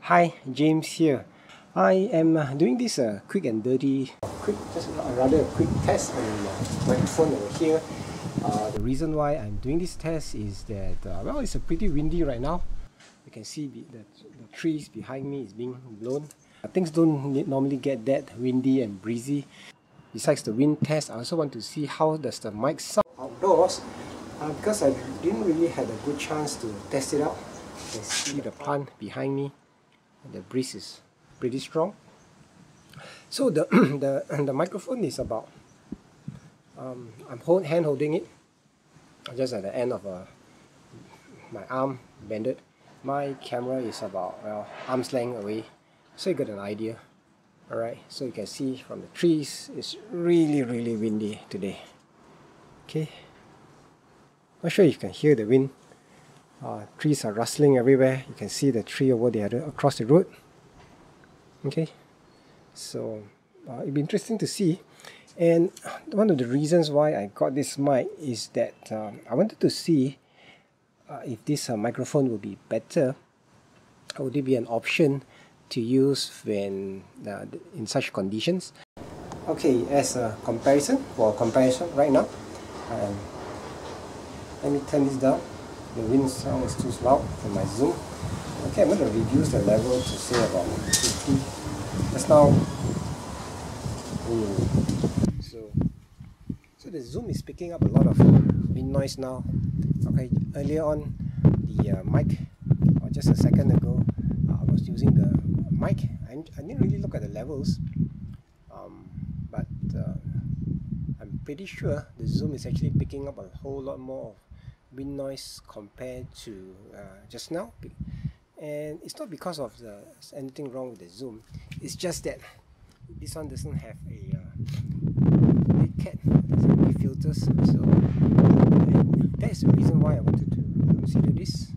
Hi, James here. I am doing this quick and dirty, rather a quick test on the microphone over here. The reason why I'm doing this test is that, well, it's pretty windy right now. You can see the trees behind me is being blown. Things don't normally get that windy and breezy. Besides the wind test, I also want to see how does the mic sound outdoors, because I didn't really have a good chance to test it out. You can see the plant behind me. The breeze is pretty strong. So the microphone is about, I'm hand holding it just at the end of my arm bended. My camera is about, well, arm's length away, so you got an idea. Alright, so you can see from the trees, it's really windy today. Okay, not sure if you can hear the wind. Trees are rustling everywhere. You can see the tree over there across the road. Okay, so it'll be interesting to see. And one of the reasons why I got this mic is that I wanted to see if this microphone will be better. Would it be an option to use when in such conditions? Okay, as a comparison right now, let me turn this down. The wind sound is too loud for my Zoom. Okay, I'm going to reduce the level to say about 50. Just now. So the Zoom is picking up a lot of wind noise now. Okay, earlier on the mic, or just a second ago, I was using the mic. I didn't really look at the levels, but I'm pretty sure the Zoom is actually picking up a whole lot more of wind noise compared to just now. And it's not because of anything wrong with the Zoom, it's just that this one doesn't have a cat, doesn't have any filters, so that's the reason why I wanted to consider this,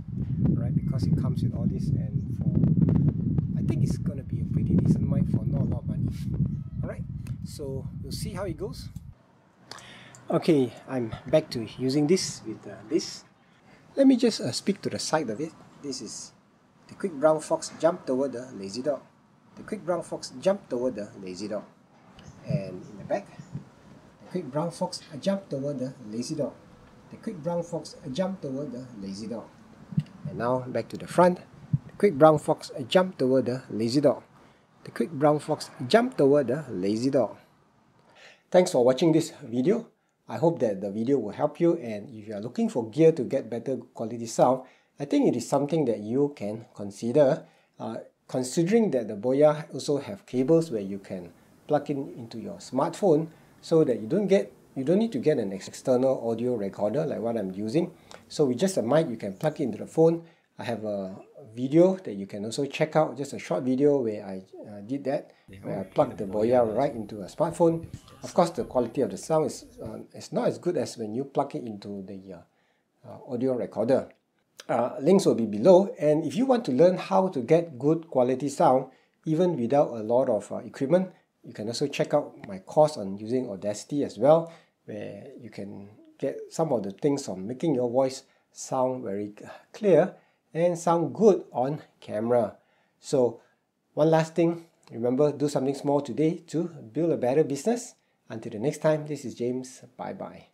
right? Because it comes with all this, and I think it's gonna be a pretty decent mic for not a lot of money. Alright, so we'll see how it goes. Okay, I'm back to using this with this. Let me just speak to the side of it. This is the quick brown fox jumped over the lazy dog. The quick brown fox jumped over the lazy dog. And in the back, the quick brown fox jumped over the lazy dog. The quick brown fox jumped over the lazy dog. And now back to the front. The quick brown fox jumped over the lazy dog. The quick brown fox jumped over the lazy dog. Thanks for watching this video. I hope that the video will help you, and if you are looking for gear to get better quality sound, I think it is something that you can consider, considering that the Boya also have cables where you can plug into your smartphone, so that you don't need to get an external audio recorder like what I'm using. So with just a mic, you can plug it into the phone. I have a video that you can also check out, just a short video where I did that, where I plugged the Boya right into a smartphone. Of course, the quality of the sound is not as good as when you plug it into the audio recorder. Links will be below, and if you want to learn how to get good quality sound even without a lot of equipment, you can also check out my course on using Audacity as well, where you can get some of the things on making your voice sound very clear and sound good on camera. So one last thing, remember, do something small today to build a better business. Until the next time, this is James. Bye bye.